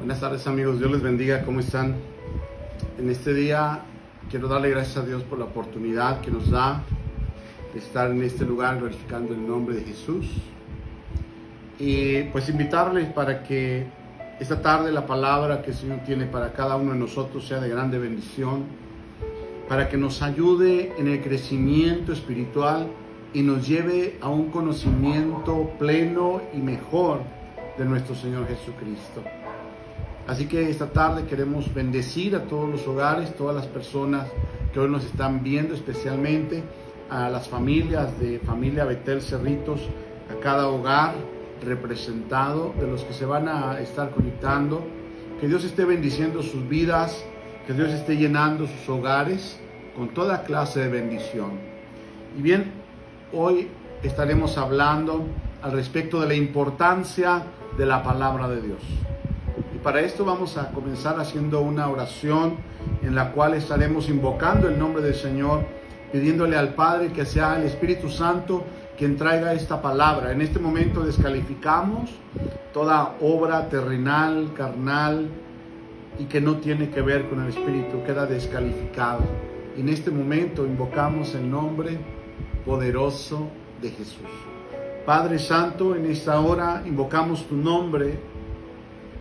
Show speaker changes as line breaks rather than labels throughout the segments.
Buenas tardes amigos, Dios les bendiga, ¿cómo están? En este día quiero darle gracias a Dios por la oportunidad que nos da de estar en este lugar glorificando el nombre de Jesús. Y pues invitarles para que esta tarde la palabra que el Señor tiene para cada uno de nosotros sea de grande bendición, para que nos ayude en el crecimiento espiritual y nos lleve a un conocimiento pleno y mejor de nuestro Señor Jesucristo. Así que esta tarde queremos bendecir a todos los hogares, todas las personas que hoy nos están viendo, especialmente a las familias de Familia Betel Cerritos, a cada hogar representado, de los que se van a estar conectando. Que Dios esté bendiciendo sus vidas, que Dios esté llenando sus hogares con toda clase de bendición. Y bien, hoy estaremos hablando al respecto de la importancia de la palabra de Dios. Para esto vamos a comenzar haciendo una oración en la cual estaremos invocando el nombre del Señor, pidiéndole al Padre que sea el Espíritu Santo quien traiga esta palabra. En este momento descalificamos toda obra terrenal, carnal y que no tiene que ver con el Espíritu, queda descalificado. Y en este momento invocamos el nombre poderoso de Jesús. Padre Santo, en esta hora invocamos tu nombre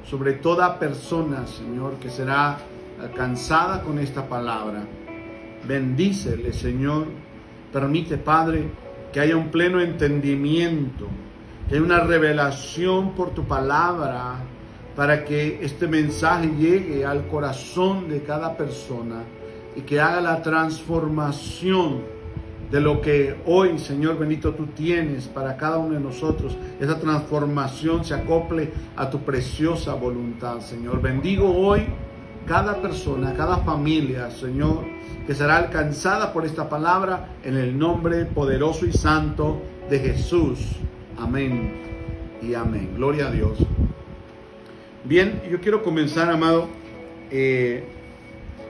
sobre toda persona, Señor, que será alcanzada con esta palabra. Bendícele, Señor. Permite, Padre, que haya un pleno entendimiento, que haya una revelación por tu palabra, para que este mensaje llegue al corazón de cada persona y que haga la transformación de lo que hoy, Señor bendito, tú tienes para cada uno de nosotros. Esa transformación se acople a tu preciosa voluntad, Señor. Bendigo hoy cada persona, cada familia, Señor, que será alcanzada por esta palabra en el nombre poderoso y santo de Jesús. Amén y amén. Gloria a Dios. Bien, yo quiero comenzar, amado,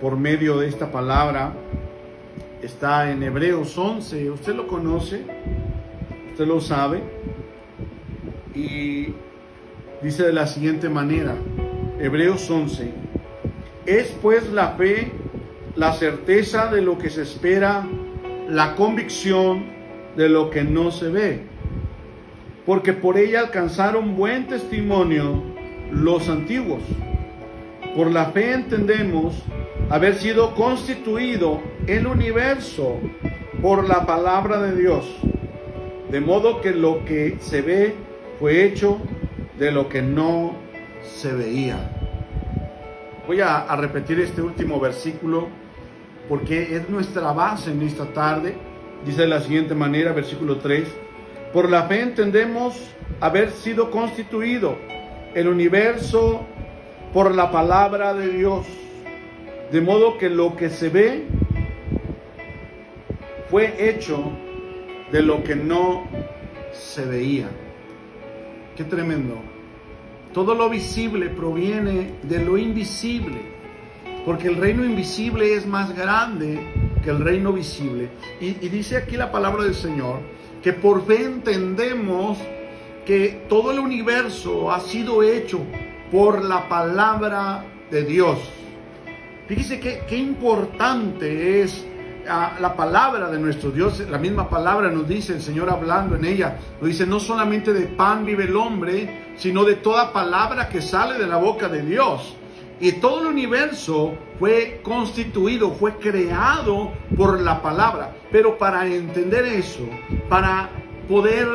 por medio de esta palabra. Está en Hebreos 11, usted lo conoce, usted lo sabe, y dice de la siguiente manera, Hebreos 11, es pues la fe, la certeza de lo que se espera, la convicción de lo que no se ve, porque por ella alcanzaron buen testimonio los antiguos. Por la fe entendemos haber sido constituido el universo por la palabra de Dios, de modo que lo que se ve fue hecho de lo que no se veía. Voy a repetir este último versículo porque es nuestra base en esta tarde. Dice de la siguiente manera, versículo 3, por la fe entendemos haber sido constituido el universo por la palabra de Dios, de modo que lo que se ve fue hecho de lo que no se veía. Qué tremendo. Todo lo visible proviene de lo invisible, porque el reino invisible es más grande que el reino visible. Y dice aquí la palabra del Señor, que por fe entendemos que todo el universo ha sido hecho por la palabra de Dios. Fíjese qué importante es la palabra de nuestro Dios. La misma palabra nos dice, el Señor hablando en ella, nos dice, no solamente de pan vive el hombre, sino de toda palabra que sale de la boca de Dios. Y todo el universo fue constituido, fue creado por la palabra. Pero para entender eso, para poder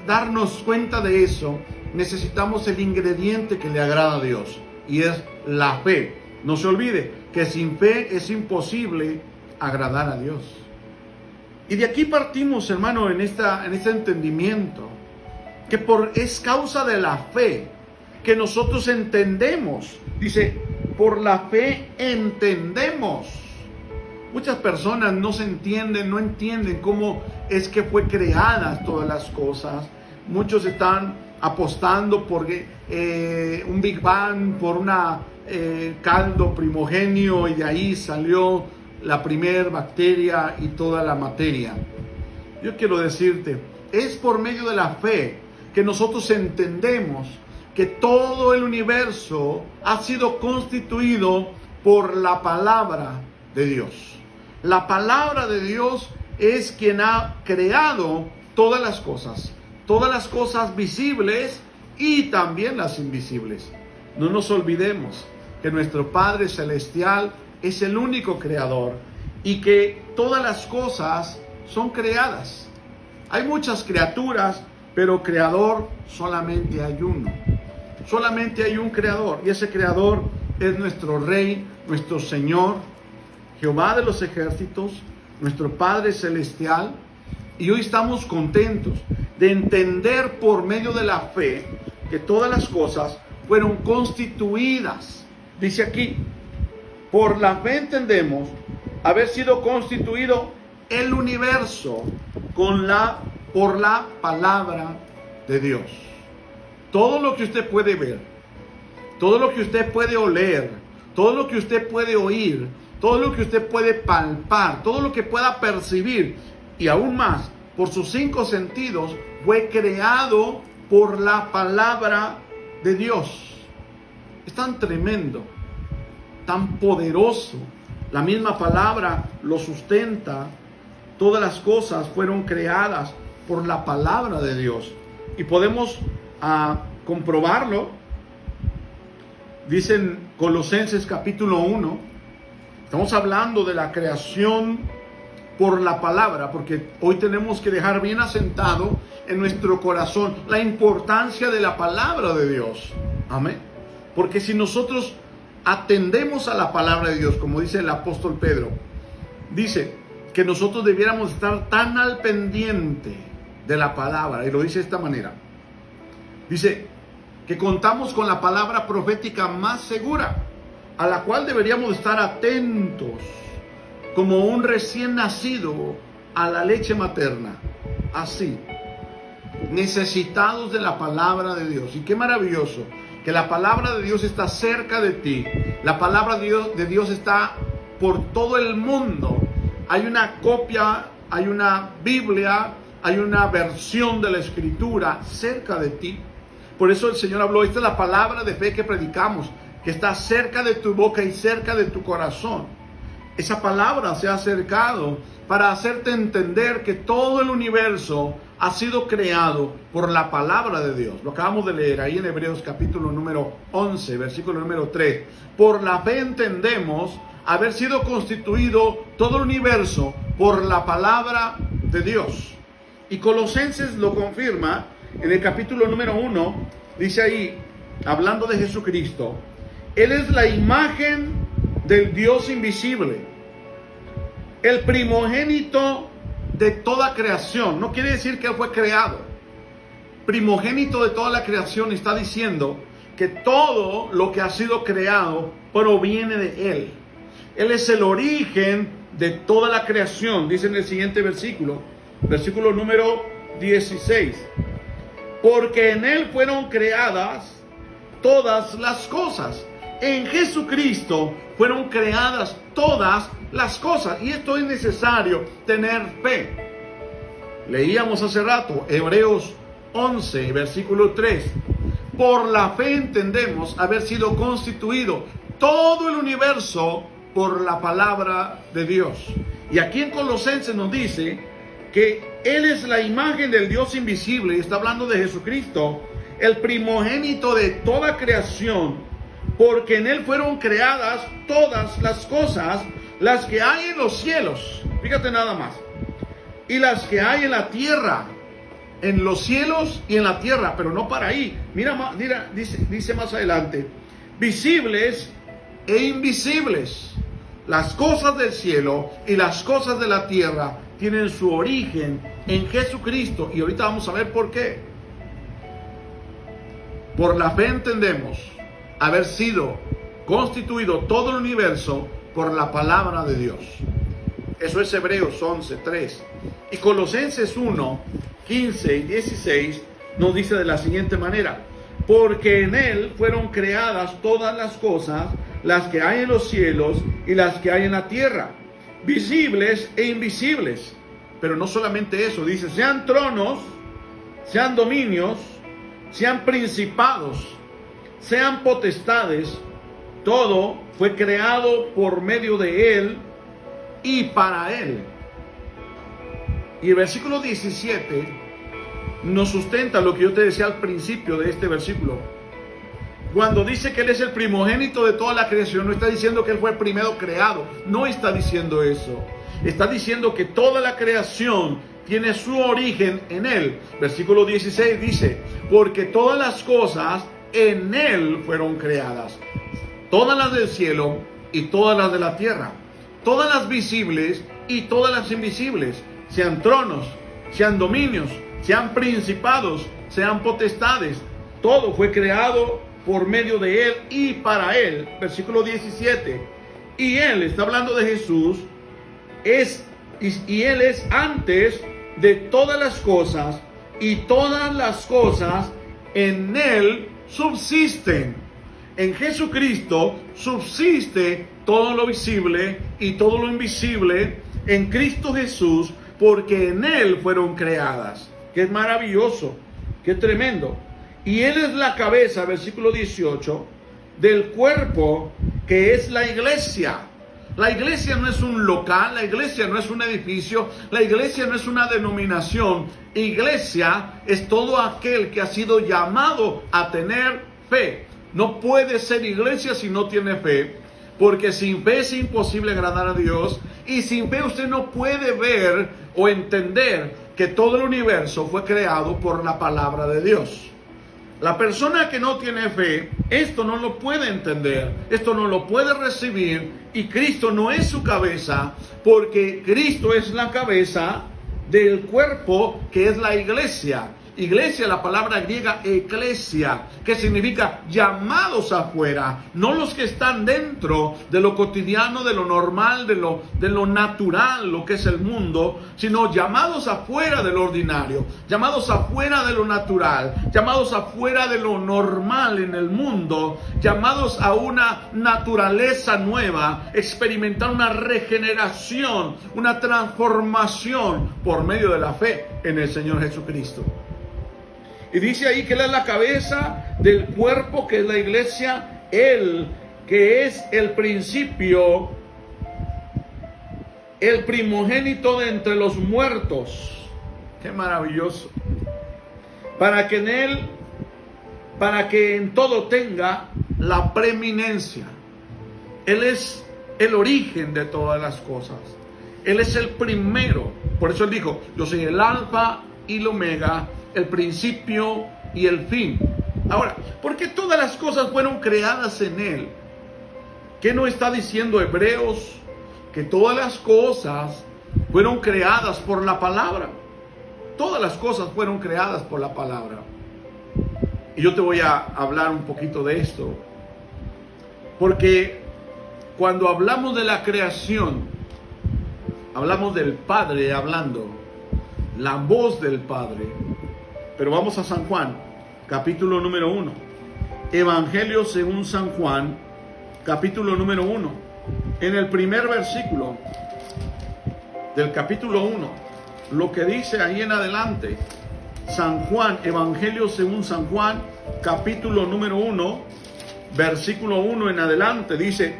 darnos cuenta de eso, necesitamos el ingrediente que le agrada a Dios, y es la fe. No se olvide que sin fe es imposible agradar a Dios. Y de aquí partimos, hermano, en este entendimiento, que es causa de la fe que nosotros entendemos. Dice, por la fe entendemos. Muchas personas no entienden cómo es que fue creadas todas las cosas. Muchos están apostando por un Big Bang, por una caldo primogenio, y de ahí salió la primer bacteria y toda la materia. Yo quiero decirte, es por medio de la fe que nosotros entendemos que todo el universo ha sido constituido por la palabra de Dios. La palabra de Dios es quien ha creado todas las cosas visibles y también las invisibles. No nos olvidemos que nuestro Padre Celestial es el único creador y que todas las cosas son creadas. Hay muchas criaturas, pero creador solamente hay uno. Solamente hay un creador, y ese creador es nuestro Rey, nuestro Señor, Jehová de los ejércitos, nuestro Padre Celestial. Y hoy estamos contentos de entender por medio de la fe que todas las cosas fueron constituidas. Dice aquí, por la fe entendemos haber sido constituido el universo por la palabra de Dios. Todo lo que usted puede ver, todo lo que usted puede oler, todo lo que usted puede oír, todo lo que usted puede palpar, todo lo que pueda percibir y aún más por sus 5 sentidos fue creado por la palabra de Dios. Es tan tremendo, tan poderoso. La misma palabra lo sustenta. Todas las cosas fueron creadas por la palabra de Dios. Y podemos comprobarlo. Dice en Colosenses capítulo 1. Estamos hablando de la creación por la palabra, porque hoy tenemos que dejar bien asentado en nuestro corazón la importancia de la palabra de Dios. Amén. Porque si nosotros atendemos a la palabra de Dios, como dice el apóstol Pedro, dice que nosotros debiéramos estar tan al pendiente de la palabra, y lo dice de esta manera. Dice que contamos con la palabra profética más segura, a la cual deberíamos estar atentos, como un recién nacido a la leche materna. Así, necesitados de la palabra de Dios. Y qué maravilloso que la palabra de Dios está cerca de ti. La palabra de Dios está por todo el mundo. Hay una copia, hay una Biblia, hay una versión de la Escritura cerca de ti. Por eso el Señor habló, esta es la palabra de fe que predicamos, que está cerca de tu boca y cerca de tu corazón. Esa palabra se ha acercado para hacerte entender que todo el universo ha sido creado por la palabra de Dios. Lo acabamos de leer ahí en Hebreos capítulo número 11, versículo número 3. Por la fe entendemos haber sido constituido todo el universo por la palabra de Dios. Y Colosenses lo confirma en el capítulo número 1. Dice ahí, hablando de Jesucristo, Él es la imagen del Dios invisible, el primogénito de toda creación. No quiere decir que Él fue creado. Primogénito de toda la creación está diciendo que todo lo que ha sido creado proviene de Él. Él es el origen de toda la creación. Dice en el siguiente versículo, versículo número 16. Porque en Él fueron creadas todas las cosas. En Jesucristo fueron creadas todas las cosas. Y esto es necesario tener fe. Leíamos hace rato Hebreos 11, versículo 3. Por la fe entendemos haber sido constituido todo el universo por la palabra de Dios. Y aquí en Colosenses nos dice que Él es la imagen del Dios invisible. Y está hablando de Jesucristo, el primogénito de toda creación. Porque en Él fueron creadas todas las cosas, las que hay en los cielos, fíjate nada más, y las que hay en la tierra, en los cielos y en la tierra, pero no para ahí. Mira, dice más adelante, visibles e invisibles. Las cosas del cielo y las cosas de la tierra tienen su origen en Jesucristo. Y ahorita vamos a ver por qué. Por la fe entendemos haber sido constituido todo el universo por la palabra de Dios. Eso es Hebreos 11, 3. Y Colosenses 1, 15 y 16 nos dice de la siguiente manera: porque en Él fueron creadas todas las cosas, las que hay en los cielos y las que hay en la tierra, visibles e invisibles. Pero no solamente eso, dice, sean tronos, sean dominios, sean principados,
sean potestades, todo fue creado por medio de Él y para Él. Y el versículo 17 nos sustenta lo que yo te decía al principio de este versículo. Cuando dice que Él es el primogénito de toda la creación, no está diciendo que Él fue el primero creado. No está diciendo eso. Está diciendo que toda la creación tiene su origen en Él. Versículo 16 dice, porque todas las cosas en Él fueron creadas. Todas las del cielo y todas las de la tierra. Todas las visibles y todas las invisibles. Sean tronos, sean dominios, sean principados, sean potestades. Todo fue creado por medio de Él y para Él. Versículo 17. Y Él, está hablando de Jesús, y Él es antes de todas las cosas, y todas las cosas en Él subsisten. En Jesucristo subsiste todo lo visible y todo lo invisible en Cristo Jesús, porque en Él fueron creadas. Que es maravilloso, que tremendo. Y Él es la cabeza, versículo 18, del cuerpo que es la iglesia. La iglesia no es un local, la iglesia no es un edificio, la iglesia no es una denominación. Iglesia es todo aquel que ha sido llamado a tener fe. No puede ser iglesia si no tiene fe, porque sin fe es imposible agradar a Dios, y sin fe usted no puede ver o entender que todo el universo fue creado por la palabra de Dios. La persona que no tiene fe, esto no lo puede entender, esto no lo puede recibir, y Cristo no es su cabeza, porque Cristo es la cabeza del cuerpo que es la iglesia. Iglesia, la palabra griega eclesia, que significa llamados afuera, no los que están dentro de lo cotidiano, de lo normal, de lo natural, lo que es el mundo, sino llamados afuera de lo ordinario, llamados afuera de lo natural, llamados afuera de lo normal en el mundo, llamados a una naturaleza nueva, experimentar una regeneración, una transformación por medio de la fe en el Señor Jesucristo. Y dice ahí que Él es la cabeza del cuerpo que es la iglesia, Él que es el principio, el primogénito de entre los muertos. Qué maravilloso. Para que en todo tenga la preeminencia. Él es el origen de todas las cosas. Él es el primero. Por eso Él dijo, yo soy el alfa y el omega, el principio y el fin. Ahora, ¿por qué todas las cosas fueron creadas en Él? ¿Qué no está diciendo Hebreos? Que todas las cosas fueron creadas por la palabra. Todas las cosas fueron creadas por la palabra. Y yo te voy a hablar un poquito de esto. Porque cuando hablamos de la creación, hablamos del Padre hablando, la voz del Padre. Pero vamos a San Juan, capítulo número 1. Evangelio según San Juan, capítulo número 1. En el primer versículo del capítulo 1, lo que dice ahí en adelante, San Juan, Evangelio según San Juan, capítulo número 1, versículo 1 en adelante, dice,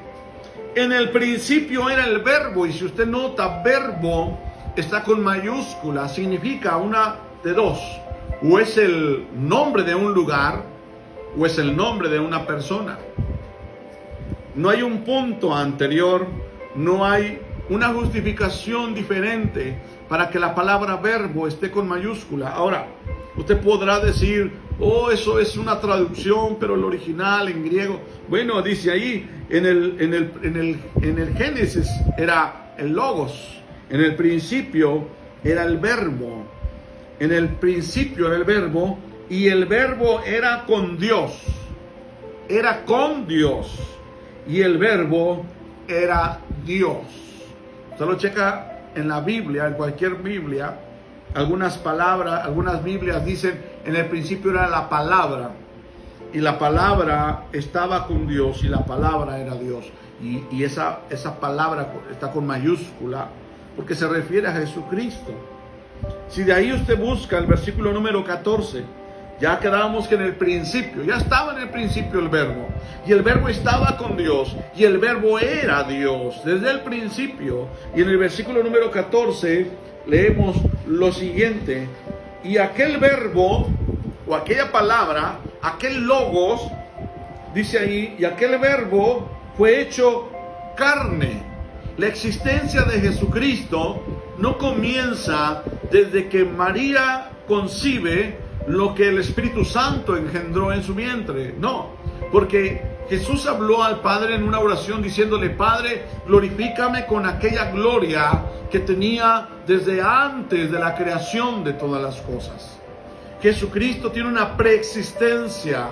en el principio era el verbo, y si usted nota, verbo está con mayúscula, significa una de dos. O es el nombre de un lugar, o es el nombre de una persona. No hay un punto anterior, no hay una justificación diferente para que la palabra verbo esté con mayúscula. Ahora, usted podrá decir, oh, eso es una traducción, pero el original en griego. Bueno, dice ahí, en el Génesis era el logos, en el principio era el verbo. En el principio era el verbo, y el verbo era con Dios. Era con Dios. Y el verbo era Dios. Usted lo checa en la Biblia, en cualquier Biblia. Algunas Biblias dicen, en el principio era la palabra. Y la palabra estaba con Dios, y la palabra era Dios. Y esa palabra está con mayúscula, porque se refiere a Jesucristo. Si de ahí usted busca el versículo número 14, Ya quedamos que en el principio, ya estaba en el principio el verbo, y el verbo estaba con Dios, y el verbo era Dios desde el principio. Y en el versículo número 14 leemos lo siguiente: y aquel verbo, o aquella palabra, aquel logos, dice ahí, y aquel verbo fue hecho carne. La existencia de Jesucristo no comienza desde que María concibe lo que el Espíritu Santo engendró en su vientre. No, porque Jesús habló al Padre en una oración diciéndole: Padre, glorifícame con aquella gloria que tenía desde antes de la creación de todas las cosas. Jesucristo tiene una preexistencia.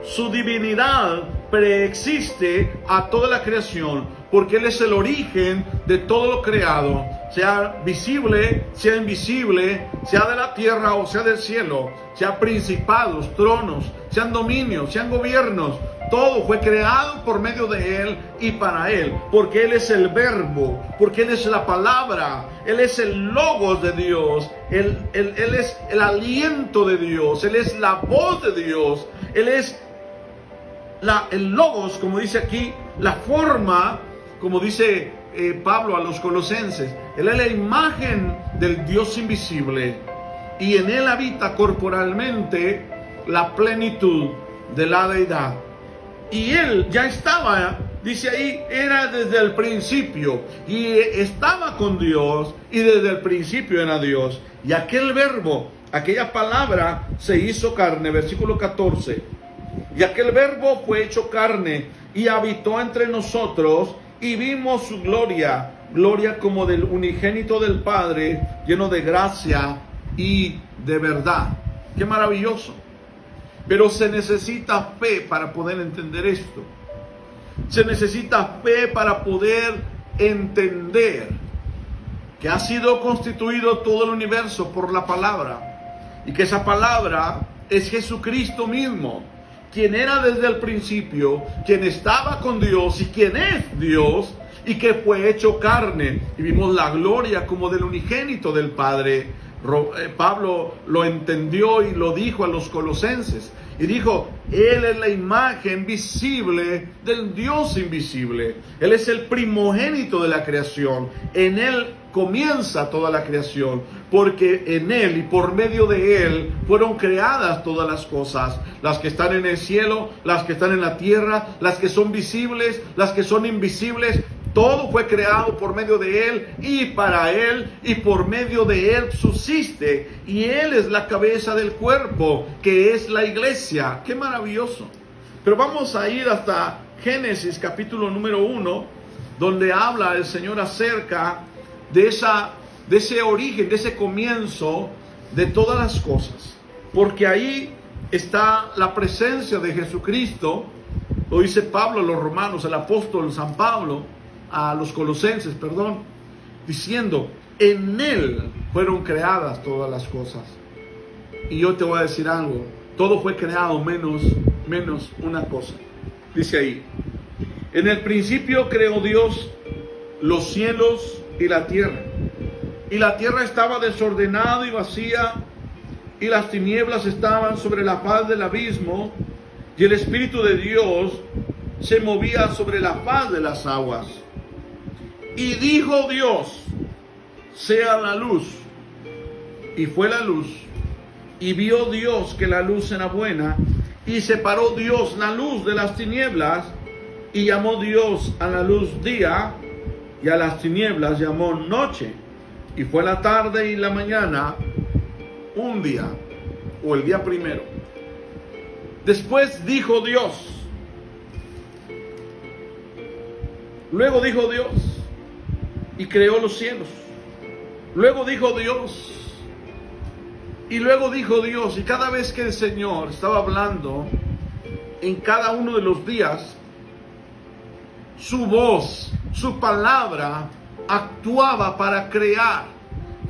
Su divinidad preexiste a toda la creación, porque Él es el origen de todo lo creado, sea visible, sea invisible, sea de la tierra o sea del cielo, sea principados, tronos, sean dominios, sean gobiernos. Todo fue creado por medio de Él y para Él, porque Él es el verbo, porque Él es la palabra, Él es el logos de Dios, Él es el aliento de Dios, Él es la voz de Dios, Él es el logos, como dice aquí, la forma, como dice Pablo a los colosenses. Él es la imagen del Dios invisible, y en Él habita corporalmente la plenitud de la deidad. Y Él ya estaba, dice ahí, era desde el principio, y estaba con Dios, y desde el principio era Dios. Y aquel verbo, aquella palabra se hizo carne, versículo 14. Y aquel verbo fue hecho carne y habitó entre nosotros, y vimos su gloria, gloria como del unigénito del Padre, lleno de gracia y de verdad. ¡Qué maravilloso! Pero se necesita fe para poder entender esto. Se necesita fe para poder entender que ha sido constituido todo el universo por la palabra, y que esa palabra es Jesucristo mismo, quien era desde el principio, quien estaba con Dios y quien es Dios, y que fue hecho carne, y vimos la gloria como del unigénito del Padre. Pablo lo entendió y lo dijo a los colosenses, y dijo: Él es la imagen visible del Dios invisible. Él es el primogénito de la creación. En Él comienza toda la creación, porque en Él y por medio de Él fueron creadas todas las cosas, las que están en el cielo, las que están en la tierra, las que son visibles, las que son invisibles. Todo fue creado por medio de Él y para Él, y por medio de Él subsiste. Y Él es la cabeza del cuerpo, que es la iglesia. ¡Qué maravilloso! Pero vamos a ir hasta Génesis capítulo número 1, donde habla el Señor acerca de ese origen, de ese comienzo de todas las cosas. Porque ahí está la presencia de Jesucristo. Lo dice Pablo a los romanos, el apóstol San Pablo a los colosenses, diciendo: en Él fueron creadas todas las cosas. Y yo te voy a decir algo: todo fue creado menos una cosa. Dice ahí: en el principio creó Dios los cielos y la tierra estaba desordenada y vacía, y las tinieblas estaban sobre la faz del abismo, y el Espíritu de Dios se movía sobre la faz de las aguas. Y dijo Dios: sea la luz. Y fue la luz. Y vio Dios que la luz era buena, y separó Dios la luz de las tinieblas, y llamó Dios a la luz día, y a las tinieblas llamó noche. Y fue la tarde y la mañana un día, o el día primero. Después dijo Dios. Luego dijo Dios, y creó los cielos. Luego dijo Dios, y luego dijo Dios. Y cada vez que el Señor estaba hablando, en cada uno de los días, su voz, su palabra actuaba para crear.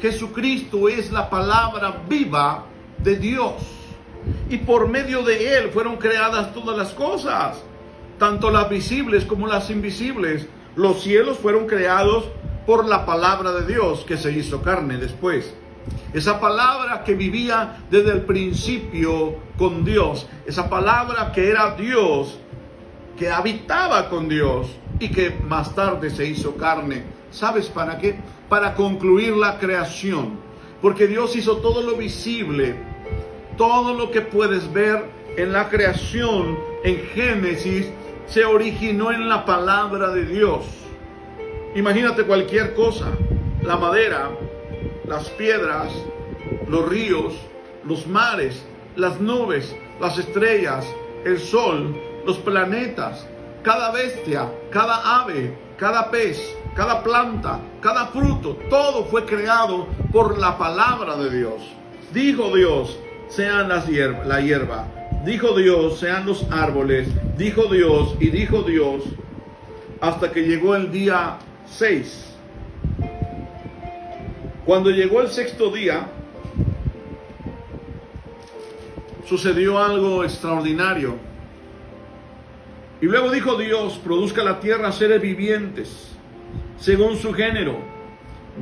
Jesucristo es la palabra viva de Dios, y por medio de Él fueron creadas todas las cosas, tanto las visibles como las invisibles. Los cielos fueron creados por la palabra de Dios, que se hizo carne después. Esa palabra que vivía desde el principio con Dios. Esa palabra que era Dios, que habitaba con Dios y que más tarde se hizo carne. ¿Sabes para qué? Para concluir la creación. Porque Dios hizo todo lo visible, todo lo que puedes ver en la creación, en Génesis, se originó en la palabra de Dios. Imagínate cualquier cosa, la madera, las piedras, los ríos, los mares, las nubes, las estrellas, el sol, los planetas, cada bestia, cada ave, cada pez, cada planta, cada fruto, todo fue creado por la palabra de Dios. Dijo Dios, sean la hierba. Dijo Dios, sean los árboles. Dijo Dios y dijo Dios, hasta que llegó el día 6. Cuando llegó el sexto día, sucedió algo extraordinario. Y luego dijo Dios, produzca la tierra seres vivientes, según su género,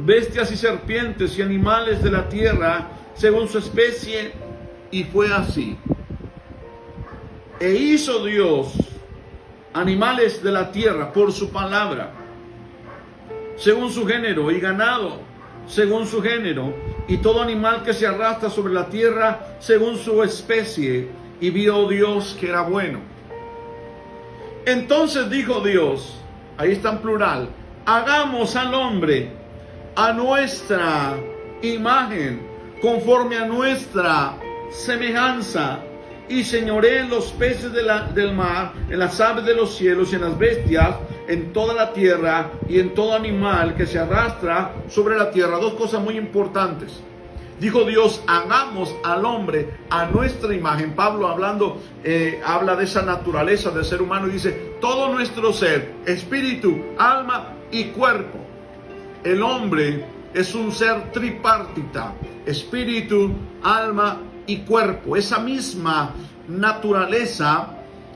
bestias y serpientes y animales de la tierra, según su especie. Y fue así. E hizo Dios animales de la tierra por su palabra, según su género, y ganado, según su género, y todo animal que se arrastra sobre la tierra, según su especie. Y vio Dios que era bueno. Entonces dijo Dios, ahí está en plural, hagamos al hombre a nuestra imagen, conforme a nuestra semejanza, y señoree en los peces del mar, en las aves de los cielos y en las bestias, en toda la tierra y en todo animal que se arrastra sobre la tierra. Dos cosas muy importantes. Dijo Dios, hagamos al hombre a nuestra imagen. Pablo hablando, habla de esa naturaleza del ser humano y dice, todo nuestro ser, espíritu, alma y cuerpo. El hombre es un ser tripartita, espíritu, alma y cuerpo. Esa misma naturaleza,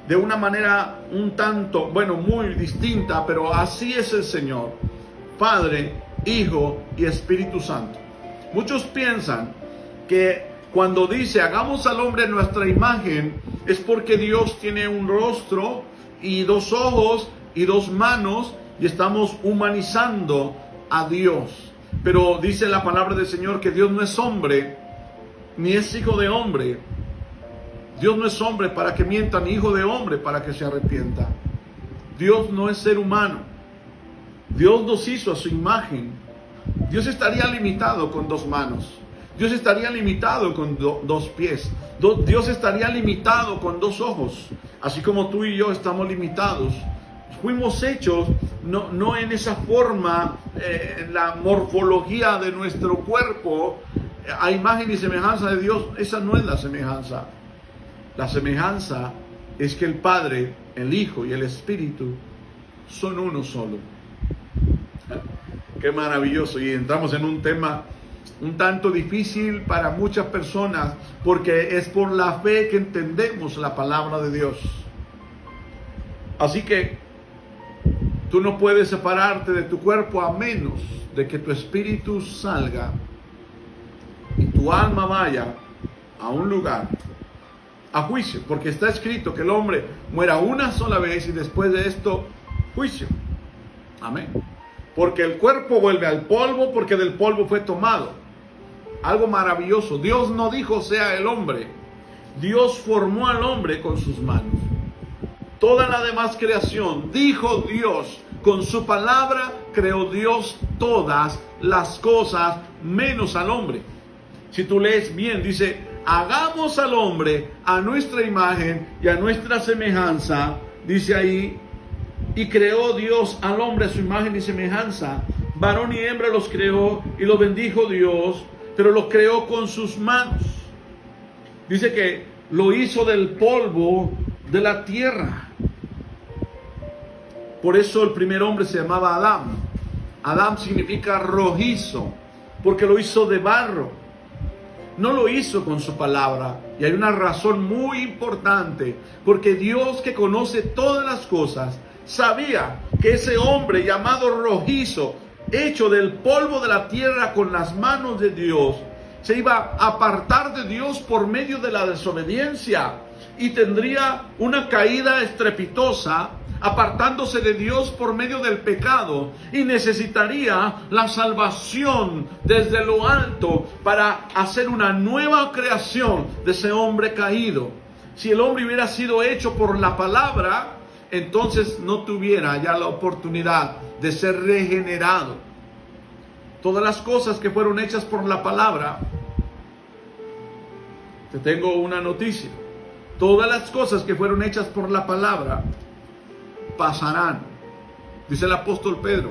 de una manera un tanto, muy distinta, pero así es el Señor, Padre, Hijo y Espíritu Santo. Muchos piensan que cuando dice hagamos al hombre a nuestra imagen, es porque Dios tiene un rostro y dos ojos y dos manos y estamos humanizando a Dios. Pero dice la palabra del Señor que Dios no es hombre, ni es hijo de hombre. Dios no es hombre para que mienta, ni hijo de hombre para que se arrepienta. Dios no es ser humano. Dios nos hizo a su imagen. Dios estaría limitado con dos manos. Dios estaría limitado con dos pies. Dios estaría limitado con dos ojos. Así como tú y yo estamos limitados. Fuimos hechos no en esa forma, en la morfología de nuestro cuerpo, a imagen y semejanza de Dios. Esa no es la semejanza. La semejanza es que el Padre, el Hijo y el Espíritu son uno solo. Qué maravilloso. Y entramos en un tema un tanto difícil para muchas personas, porque es por la fe que entendemos la palabra de Dios. Así que tú no puedes separarte de tu cuerpo a menos de que tu espíritu salga y tu alma vaya a un lugar, a juicio, porque está escrito que el hombre muera una sola vez y después de esto, juicio. Amén. Porque el cuerpo vuelve al polvo, porque del polvo fue tomado. Algo maravilloso. Dios no dijo sea el hombre. Dios formó al hombre con sus manos. Toda la demás creación, dijo Dios, con su palabra creó Dios todas las cosas menos al hombre. Si tú lees bien, dice, hagamos al hombre a nuestra imagen y a nuestra semejanza, dice ahí, y creó Dios al hombre a su imagen y semejanza. Varón y hembra los creó y los bendijo Dios, pero los creó con sus manos. Dice que lo hizo del polvo de la tierra. Por eso el primer hombre se llamaba Adán. Adán significa rojizo, porque lo hizo de barro. No lo hizo con su palabra. Y hay una razón muy importante, porque Dios, que conoce todas las cosas, sabía que ese hombre llamado rojizo, hecho del polvo de la tierra con las manos de Dios, se iba a apartar de Dios por medio de la desobediencia y tendría una caída estrepitosa, apartándose de Dios por medio del pecado, y necesitaría la salvación desde lo alto para hacer una nueva creación de ese hombre caído. Si el hombre hubiera sido hecho por la palabra, entonces no tuviera ya la oportunidad de ser regenerado. Todas las cosas que fueron hechas por la palabra, te tengo una noticia: todas las cosas que fueron hechas por la palabra pasarán. Dice el apóstol Pedro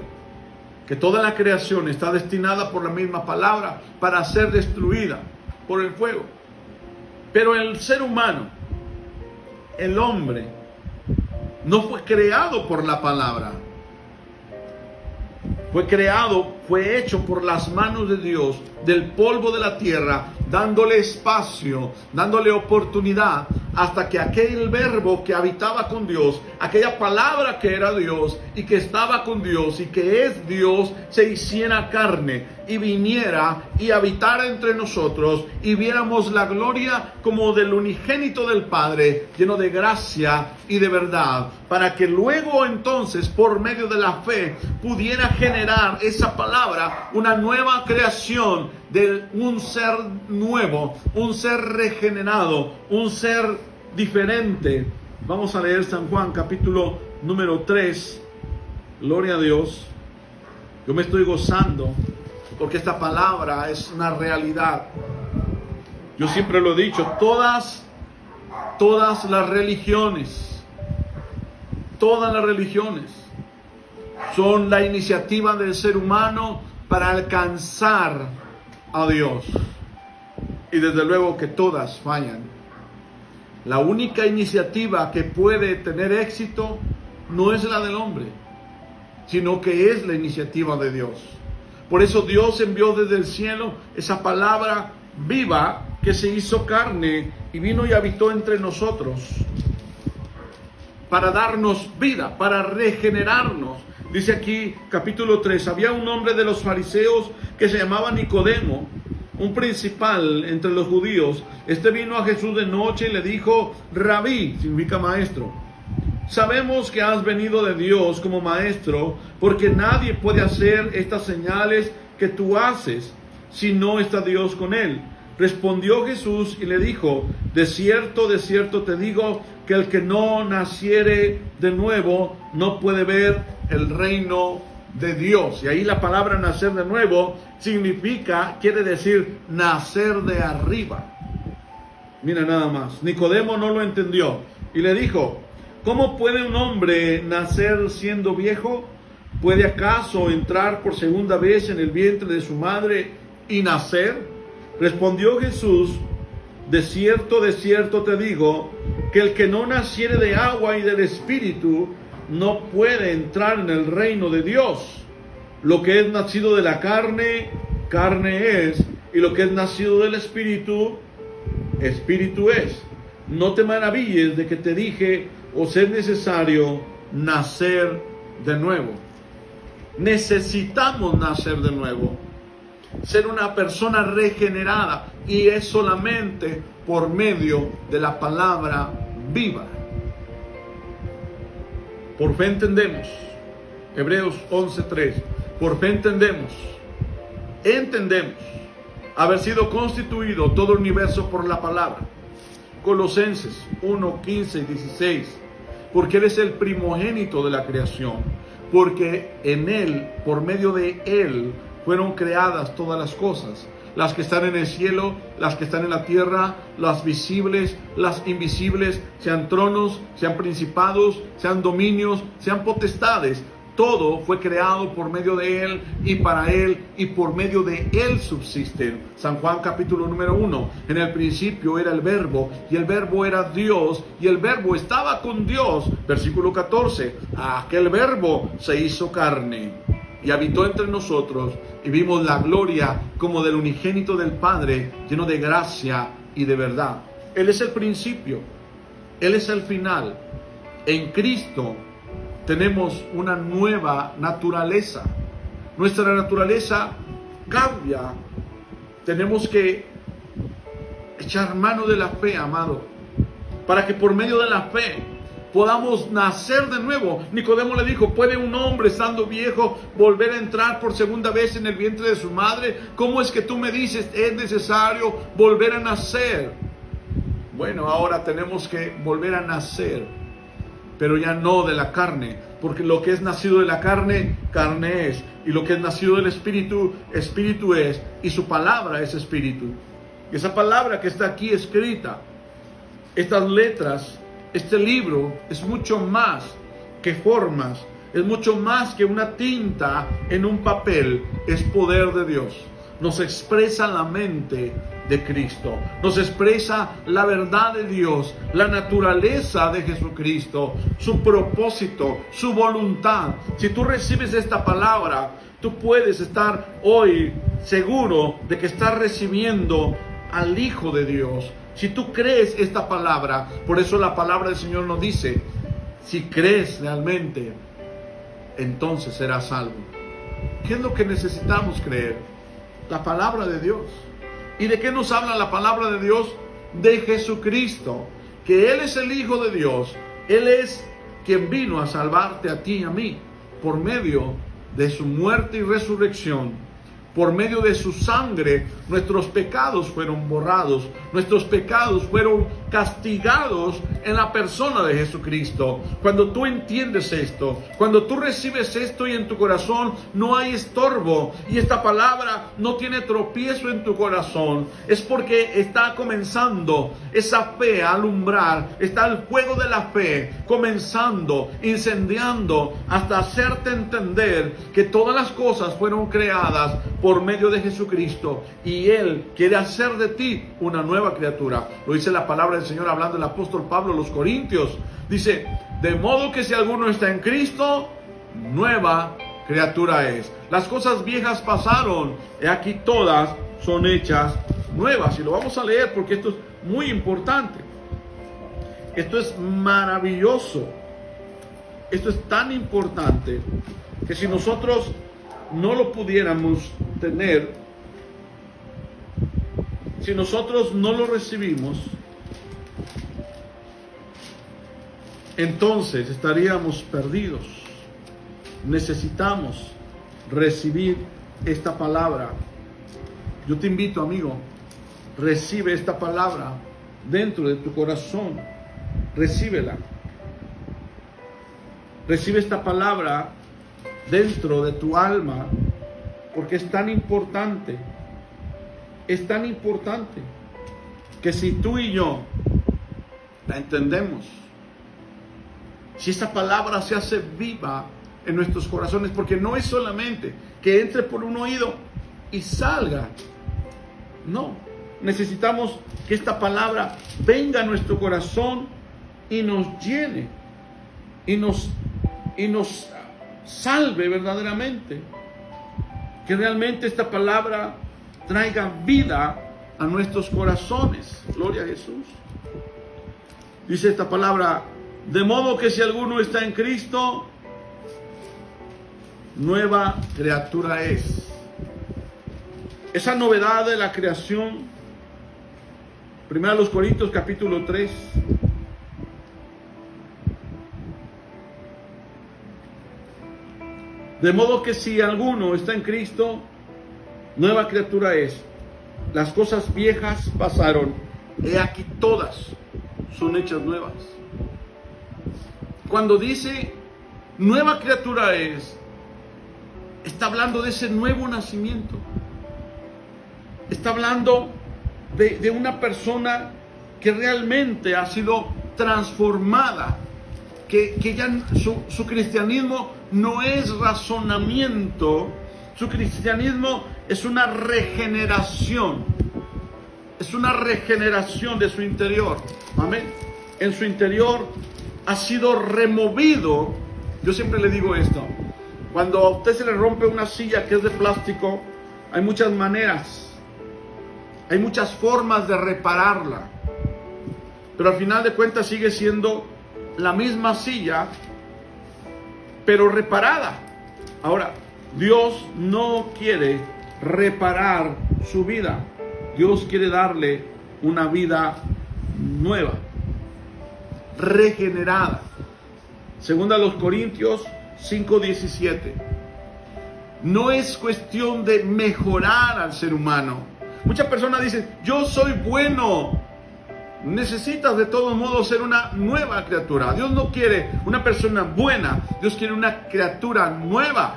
que toda la creación está destinada por la misma palabra para ser destruida por el fuego. Pero el ser humano, el hombre, no fue creado por la palabra. Fue hecho por las manos de Dios, del polvo de la tierra, dándole espacio, dándole oportunidad, hasta que aquel verbo que habitaba con Dios, aquella palabra que era Dios y que estaba con Dios y que es Dios, se hiciera carne y viniera y habitara entre nosotros, y viéramos la gloria como del unigénito del Padre, lleno de gracia y de verdad, para que luego entonces por medio de la fe pudiera generar esa palabra una nueva creación de un ser nuevo, un ser regenerado, un ser diferente. Vamos a leer San Juan capítulo número 3. Gloria a Dios. Yo me estoy gozando porque esta palabra es una realidad. Yo siempre lo he dicho, todas las religiones son la iniciativa del ser humano para alcanzar a Dios. Y desde luego que todas fallan. La única iniciativa que puede tener éxito no es la del hombre, sino que es la iniciativa de Dios. Por eso Dios envió desde el cielo esa palabra viva que se hizo carne y vino y habitó entre nosotros para darnos vida, para regenerarnos. Dice aquí, capítulo 3, había un hombre de los fariseos que se llamaba Nicodemo, un principal entre los judíos. Este vino a Jesús de noche y le dijo: Rabí, significa maestro, sabemos que has venido de Dios como maestro, porque nadie puede hacer estas señales que tú haces si no está Dios con él. Respondió Jesús y le dijo: de cierto te digo, que el que no naciere de nuevo no puede ver el reino de Dios. Y ahí la palabra nacer de nuevo quiere decir nacer de arriba. Mira nada más, Nicodemo no lo entendió y le dijo: ¿cómo puede un hombre nacer siendo viejo? ¿Puede acaso entrar por segunda vez en el vientre de su madre y nacer? Respondió Jesús: de cierto te digo, que el que no naciere de agua y del Espíritu no puede entrar en el reino de Dios. Lo que es nacido de la carne, carne es, y lo que es nacido del Espíritu, Espíritu es. No te maravilles de que te dije: os es necesario nacer de nuevo. Necesitamos nacer de nuevo, ser una persona regenerada, y es solamente por medio de la palabra viva. Por fe entendemos, Hebreos 11:3, por fe entendemos haber sido constituido todo el universo por la palabra. Colosenses 1:15 y 16, porque Él es el primogénito de la creación, porque en Él, por medio de Él, fueron creadas todas las cosas, las que están en el cielo, las que están en la tierra, las visibles, las invisibles, sean tronos, sean principados, sean dominios, sean potestades. Todo fue creado por medio de Él y para Él, y por medio de Él subsisten. San Juan capítulo número 1. En el principio era el Verbo, y el Verbo era Dios, y el Verbo estaba con Dios. Versículo 14. Aquel Verbo se hizo carne y habitó entre nosotros, y vimos la gloria como del unigénito del Padre, lleno de gracia y de verdad. Él es el principio, Él es el final. En Cristo tenemos una nueva naturaleza. Nuestra naturaleza cambia tenemos que echar mano de la fe, amado, para que por medio de la fe podamos nacer de nuevo. Nicodemo le dijo: ¿puede un hombre estando viejo volver a entrar por segunda vez en el vientre de su madre? ¿Cómo es que tú me dices es necesario volver a nacer? Bueno, ahora tenemos que volver a nacer, pero ya no de la carne, porque lo que es nacido de la carne, carne es, y lo que es nacido del Espíritu, Espíritu es, y su palabra es Espíritu. Y esa palabra que está aquí escrita, estas letras, este libro, es mucho más que formas, es mucho más que una tinta en un papel, es poder de Dios. Nos expresa la mente de Cristo, nos expresa la verdad de Dios, la naturaleza de Jesucristo, su propósito, su voluntad. Si tú recibes esta palabra, tú puedes estar hoy seguro de que estás recibiendo al Hijo de Dios. Si tú crees esta palabra, por eso la palabra del Señor nos dice: si crees realmente, entonces serás salvo. ¿Qué es lo que necesitamos creer? La palabra de Dios. ¿Y de qué nos habla la palabra de Dios? De Jesucristo, que Él es el Hijo de Dios. Él es quien vino a salvarte a ti y a mí por medio de su muerte y resurrección. Por medio de su sangre, nuestros pecados fueron borrados, nuestros pecados fueron castigados en la persona de Jesucristo. Cuando tú entiendes esto, cuando tú recibes esto y en tu corazón no hay estorbo, y esta palabra no tiene tropiezo en tu corazón, es porque está comenzando esa fe a alumbrar, está el fuego de la fe comenzando, incendiando, hasta hacerte entender que todas las cosas fueron creadas por medio de Jesucristo, y Él quiere hacer de ti una nueva criatura. Lo dice la palabra del Señor hablando el apóstol Pablo a los Corintios. Dice: de modo que si alguno está en Cristo, nueva criatura es. Las cosas viejas pasaron, y aquí todas son hechas nuevas. Y lo vamos a leer porque esto es muy importante. Esto es maravilloso. Esto es tan importante que si nosotros no lo pudiéramos tener, si nosotros no lo recibimos, entonces estaríamos perdidos. Necesitamos recibir esta palabra. Yo te invito, amigo, recibe esta palabra dentro de tu corazón. Recíbela. Recibe esta palabra dentro de tu alma, porque es tan importante que si tú y yo la entendemos, si esa palabra se hace viva en nuestros corazones, porque no es solamente que entre por un oído y salga, no, necesitamos que esta palabra venga a nuestro corazón y nos llene y nos salve verdaderamente, que realmente esta palabra traiga vida a nuestros corazones. Gloria a Jesús. Dice esta palabra: de modo que si alguno está en Cristo, nueva criatura es. Esa novedad de la creación, 1 Corintios capítulo 3, de modo que si alguno está en Cristo, nueva criatura es. Las cosas viejas pasaron, he aquí todas son hechas nuevas. Cuando dice nueva criatura es, está hablando de ese nuevo nacimiento. Está hablando de una persona que realmente ha sido transformada, que ya su cristianismo no es razonamiento, su cristianismo es una regeneración, de su interior. Amén. En su interior ha sido removido. Yo siempre le digo esto: cuando a usted se le rompe una silla que es de plástico, hay muchas maneras, hay muchas formas de repararla, pero al final de cuentas sigue siendo la misma silla, pero reparada. Ahora, Dios no quiere reparar su vida. Dios quiere darle una vida nueva, regenerada. Segunda a los Corintios 5:17. No es cuestión de mejorar al ser humano. Muchas personas dicen, yo soy bueno. Necesitas de todos modos ser una nueva criatura. Dios no quiere una persona buena, Dios quiere una criatura nueva.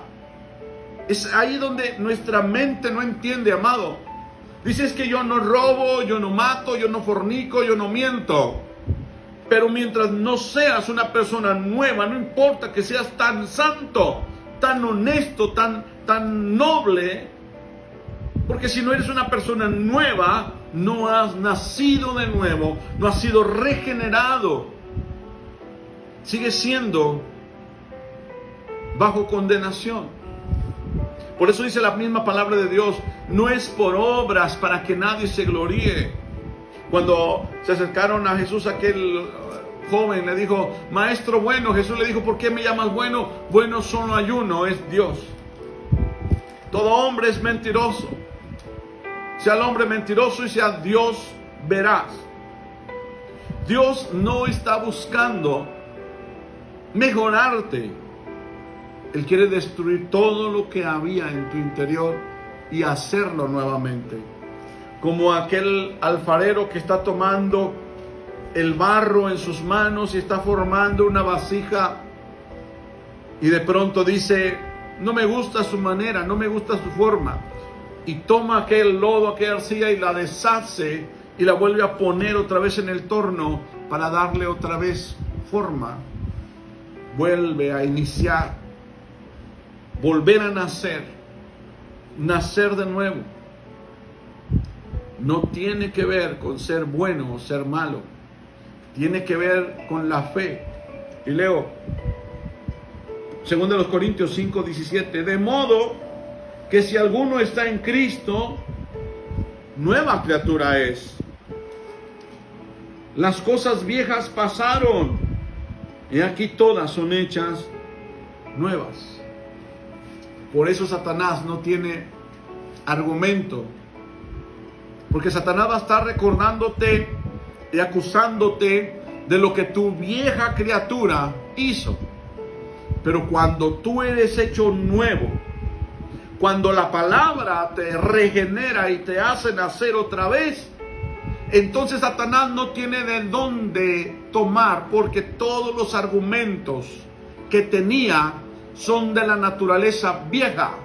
Es ahí donde nuestra mente no entiende, amado. Dices que yo no robo, yo no mato, yo no fornico, yo no miento. Pero mientras no seas una persona nueva, no importa que seas tan santo, tan honesto, tan noble, porque si no eres una persona nueva, no has nacido de nuevo, no has sido regenerado, sigues siendo bajo condenación. Por eso dice la misma palabra de Dios, no es por obras para que nadie se gloríe. Cuando se acercaron a Jesús, aquel joven le dijo, maestro bueno, Jesús le dijo, ¿por qué me llamas bueno? Bueno solo hay uno, es Dios. Todo hombre es mentiroso. Sea el hombre mentiroso y sea Dios veraz. Dios no está buscando mejorarte. Él quiere destruir todo lo que había en tu interior y hacerlo nuevamente. Como aquel alfarero que está tomando el barro en sus manos y está formando una vasija y de pronto dice, no me gusta su manera, no me gusta su forma. Y toma aquel lodo, aquella arcilla y la deshace y la vuelve a poner otra vez en el torno para darle otra vez forma. Vuelve a iniciar, volver a nacer, nacer de nuevo. No tiene que ver con ser bueno o ser malo, tiene que ver con la fe. Y leo 2 Corintios 5:17, de modo que si alguno está en Cristo, nueva criatura es. Las cosas viejas pasaron, y aquí todas son hechas nuevas. Por eso Satanás no tiene argumento, porque Satanás va a estar recordándote y acusándote de lo que tu vieja criatura hizo. Pero cuando tú eres hecho nuevo, cuando la palabra te regenera y te hace nacer otra vez, entonces Satanás no tiene de dónde tomar, porque todos los argumentos que tenía son de la naturaleza vieja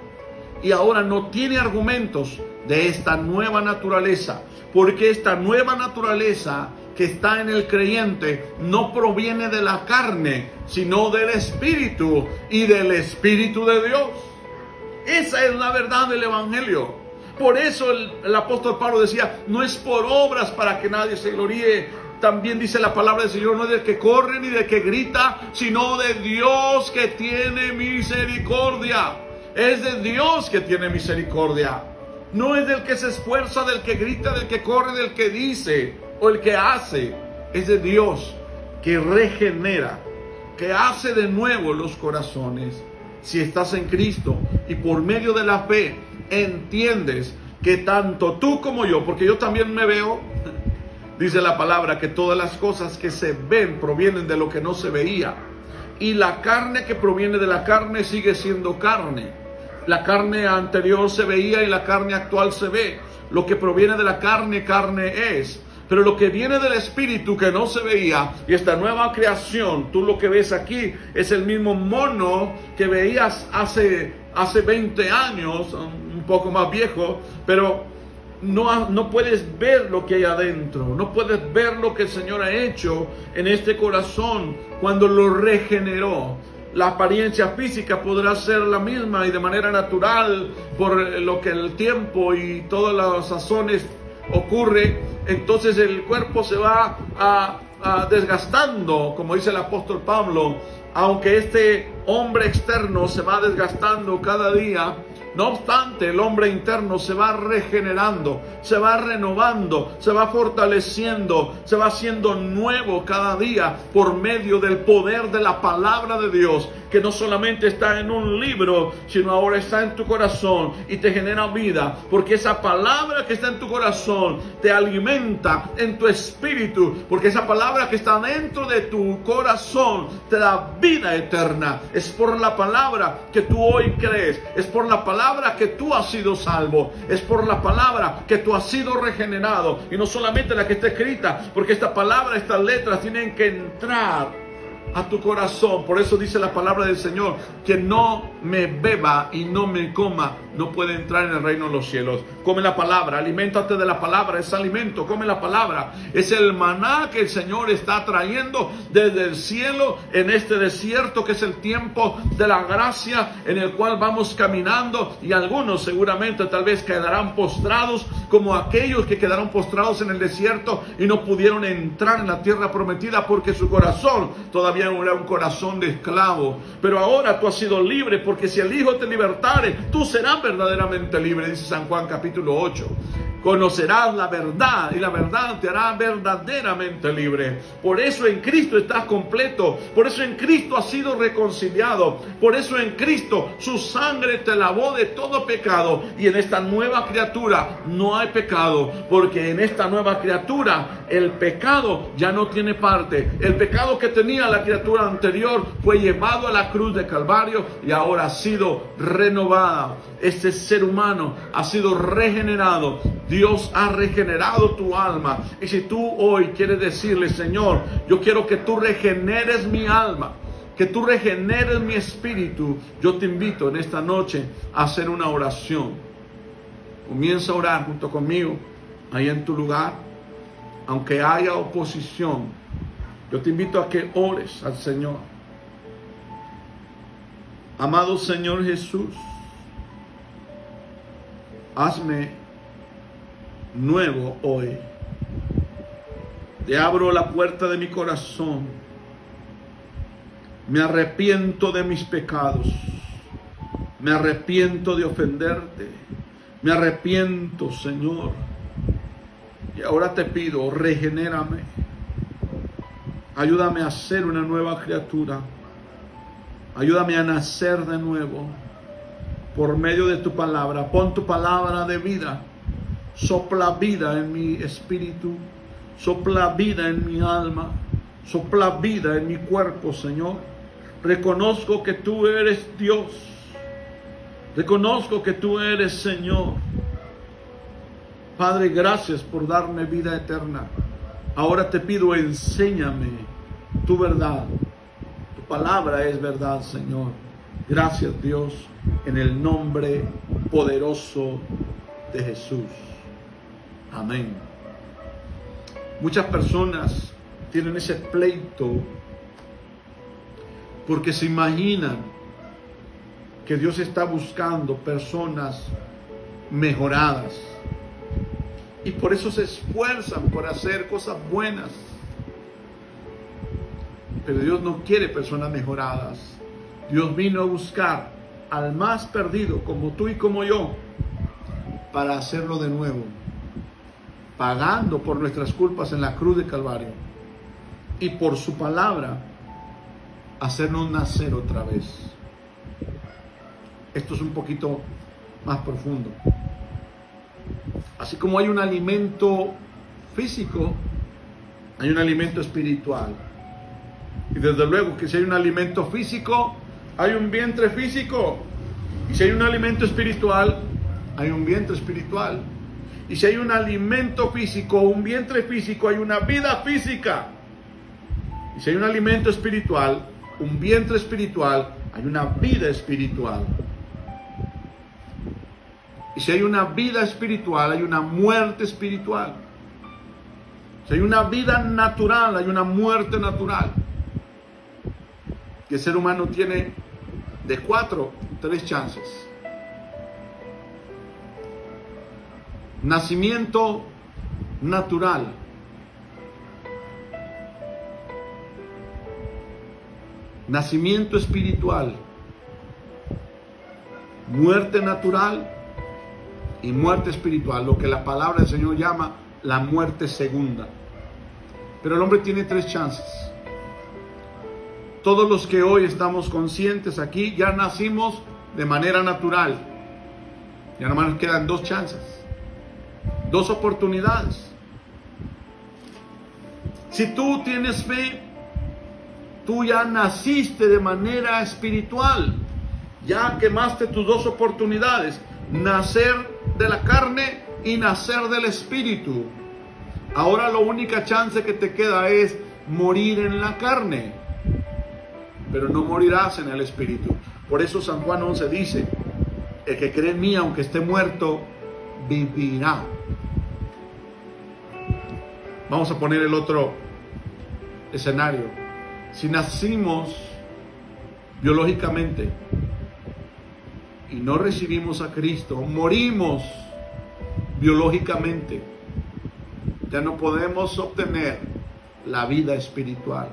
y ahora no tiene argumentos de esta nueva naturaleza, porque esta nueva naturaleza que está en el creyente no proviene de la carne, sino del Espíritu y del Espíritu de Dios. Esa es la verdad del Evangelio. Por eso el apóstol Pablo decía, no es por obras para que nadie se gloríe. También dice la palabra del Señor, no es del que corre ni del que grita, sino de Dios que tiene misericordia. Es de Dios que tiene misericordia. No es del que se esfuerza, del que grita, del que corre, del que dice o el que hace. Es de Dios que regenera, que hace de nuevo los corazones. Si estás en Cristo y por medio de la fe entiendes que tanto tú como yo, porque yo también me veo, dice la palabra que todas las cosas que se ven provienen de lo que no se veía, y la carne que proviene de la carne sigue siendo carne. La carne anterior se veía y la carne actual se ve. Lo que proviene de la carne, carne es. Pero lo que viene del Espíritu que no se veía, y esta nueva creación, tú lo que ves aquí es el mismo mono que veías hace 20 años, un poco más viejo, pero no puedes ver lo que hay adentro, no puedes ver lo que el Señor ha hecho en este corazón cuando lo regeneró. La apariencia física podrá ser la misma y de manera natural por lo que el tiempo y todas las sazones ocurre, entonces el cuerpo se va desgastando, como dice el apóstol Pablo. Aunque este hombre externo se va desgastando cada día, No obstante, el hombre interno se va regenerando, se va renovando, se va fortaleciendo, se va haciendo nuevo cada día por medio del poder de la palabra de Dios, que no solamente está en un libro, sino ahora está en tu corazón y te genera vida, porque esa palabra que está en tu corazón te alimenta en tu espíritu, porque esa palabra que está dentro de tu corazón te da vida eterna. Es por la palabra que tú hoy crees, es por la palabra que tú has sido salvo, es por la palabra que tú has sido regenerado, y no solamente la que está escrita, porque esta palabra, estas letras tienen que entrar a tu corazón. Por eso dice la palabra del Señor, que no me beba y no me coma no puede entrar en el reino de los cielos. Come la palabra, aliméntate de la palabra, es alimento, come la palabra. Es el maná que el Señor está trayendo desde el cielo en este desierto, que es el tiempo de la gracia en el cual vamos caminando, y algunos seguramente tal vez quedarán postrados como aquellos que quedaron postrados en el desierto y no pudieron entrar en la tierra prometida porque su corazón todavía era un corazón de esclavo. Pero ahora tú has sido libre, porque si el Hijo te libertare, tú serás verdaderamente libre, dice San Juan capítulo 8. Conocerás la verdad y la verdad te hará verdaderamente libre. Por eso en Cristo estás completo. Por eso en Cristo has sido reconciliado. Por eso en Cristo su sangre te lavó de todo pecado. Y en esta nueva criatura no hay pecado. Porque en esta nueva criatura el pecado ya no tiene parte. El pecado que tenía la criatura anterior fue llevado a la cruz de Calvario y ahora ha sido renovada. Este ser humano ha sido regenerado. Dios ha regenerado tu alma. Y si tú hoy quieres decirle: Señor, yo quiero que tú regeneres mi alma, que tú regeneres mi espíritu, yo te invito en esta noche a hacer una oración. Comienza a orar junto conmigo ahí en tu lugar. Aunque haya oposición, yo te invito a que ores al Señor. Amado Señor Jesús, hazme nuevo hoy. Te abro la puerta de mi corazón. Me arrepiento de mis pecados. Me arrepiento de ofenderte. Me arrepiento, Señor. Y ahora te pido, regenérame. Ayúdame a ser una nueva criatura. Ayúdame a nacer de nuevo por medio de tu palabra. Pon tu palabra de vida. Sopla vida en mi espíritu. Sopla vida en mi alma. Sopla vida en mi cuerpo, Señor. Reconozco que tú eres Dios. Reconozco que tú eres Señor. Padre, gracias por darme vida eterna. Ahora te pido, enséñame tu verdad. Tu palabra es verdad, Señor. Gracias, Dios, en el nombre poderoso de Jesús. Amén. Muchas personas tienen ese pleito porque se imaginan que Dios está buscando personas mejoradas. Y por eso se esfuerzan por hacer cosas buenas. Pero Dios no quiere personas mejoradas. Dios vino a buscar al más perdido, como tú y como yo, para hacerlo de nuevo, pagando por nuestras culpas en la cruz de Calvario. Y por su palabra, hacernos nacer otra vez. Esto es un poquito más profundo. Así como hay un alimento físico, hay un alimento espiritual. Y desde luego que si hay un alimento físico, hay un vientre físico. Y si hay un alimento espiritual, hay un vientre espiritual. Y si hay un alimento físico, un vientre físico, hay una vida física. Y si hay un alimento espiritual, un vientre espiritual, hay una vida espiritual. Y si hay una vida espiritual, hay una muerte espiritual. Si hay una vida natural, hay una muerte natural. Que el ser humano tiene de 4 a 3 chances. Nacimiento natural. Nacimiento espiritual muerte natural y muerte espiritual, lo que la palabra del Señor llama la muerte segunda. Pero el hombre tiene 3 chances. Todos los que hoy estamos conscientes aquí ya nacimos de manera natural. Ya nomás nos quedan 2 chances, 2 oportunidades. Si tú tienes fe, tú ya naciste de manera espiritual. Ya quemaste tus 2 oportunidades: nacer de la carne y nacer del espíritu. Ahora la única chance que te queda es morir en la carne, pero no morirás en el espíritu. Por eso San Juan 11 dice: el que cree en mí, aunque esté muerto, vivirá. Vamos a poner el otro escenario. Si nacimos biológicamente y no recibimos a Cristo, morimos biológicamente, ya no podemos obtener la vida espiritual.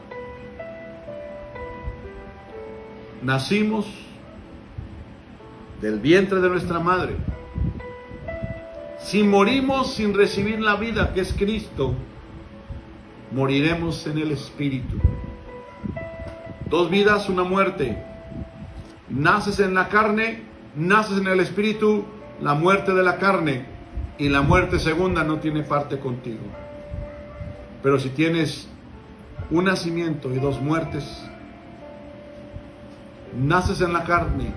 Nacimos del vientre de nuestra madre. Si morimos sin recibir la vida que es Cristo, moriremos en el espíritu. 2 vidas, 1 muerte. Naces en la carne, naces en el espíritu. La muerte de la carne y la muerte segunda no tiene parte contigo. Pero si tienes un nacimiento y 2 muertes, naces en la carne,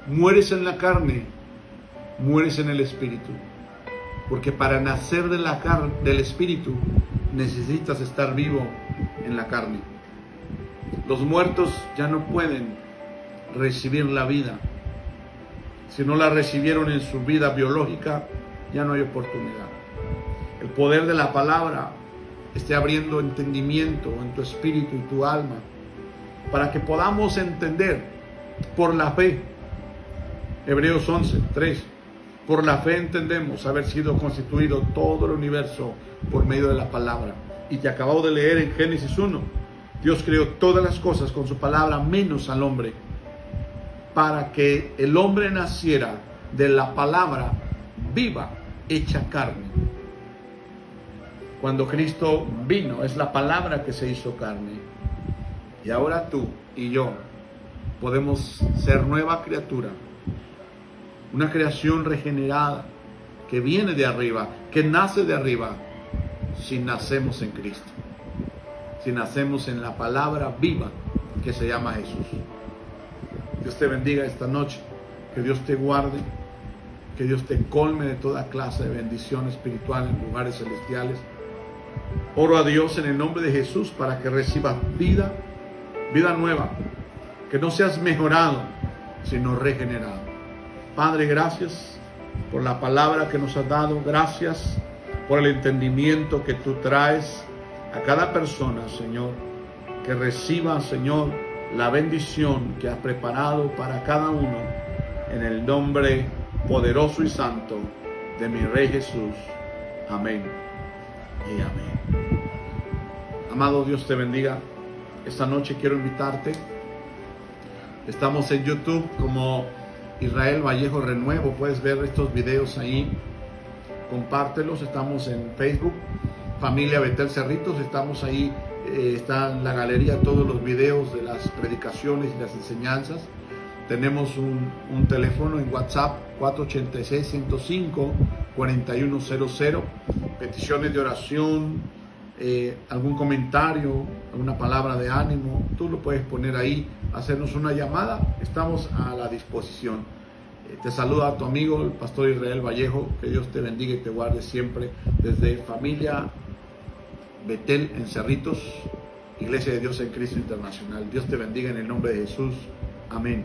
mueres en la carne, mueres en el espíritu. Porque para nacer de la carne, del espíritu, necesitas estar vivo en la carne. Los muertos ya no pueden recibir la vida. Si no la recibieron en su vida biológica, ya no hay oportunidad. El poder de la palabra esté abriendo entendimiento en tu espíritu y tu alma, para que podamos entender por la fe. Hebreos 11, 3. Por la fe entendemos haber sido constituido todo el universo por medio de la palabra. Y te acabo de leer en Génesis 1. Dios creó todas las cosas con su palabra, menos al hombre, para que el hombre naciera de la palabra viva, hecha carne. Cuando Cristo vino, es la palabra que se hizo carne. Y ahora tú y yo podemos ser nueva criatura, una creación regenerada que viene de arriba, que nace de arriba, si nacemos en Cristo, si nacemos en la palabra viva que se llama Jesús. Dios te bendiga esta noche, que Dios te guarde, que Dios te colme de toda clase de bendición espiritual en lugares celestiales. Oro a Dios en el nombre de Jesús para que recibas vida nueva, que no seas mejorado, sino regenerado. Padre, gracias por la palabra que nos has dado. Gracias por el entendimiento que tú traes a cada persona, Señor. Que reciba, Señor, la bendición que has preparado para cada uno, en el nombre poderoso y santo de mi Rey Jesús. Amén y amén. Amado, Dios te bendiga. Esta noche quiero invitarte. Estamos en YouTube como Israel Vallejo Renuevo. Puedes ver estos videos ahí. Compártelos. Estamos en Facebook, Familia Betel Cerritos. Estamos ahí. Está en la galería todos los videos de las predicaciones y las enseñanzas. Tenemos un teléfono en WhatsApp 486-105-4100. Peticiones de oración, algún comentario, alguna palabra de ánimo, tú lo puedes poner ahí, hacernos una llamada. Estamos a la disposición. Te saluda tu amigo el pastor Israel Vallejo. Que Dios te bendiga y te guarde siempre desde Familia Betel en Cerritos, Iglesia de Dios en Cristo Internacional. Dios te bendiga en el nombre de Jesús. Amén.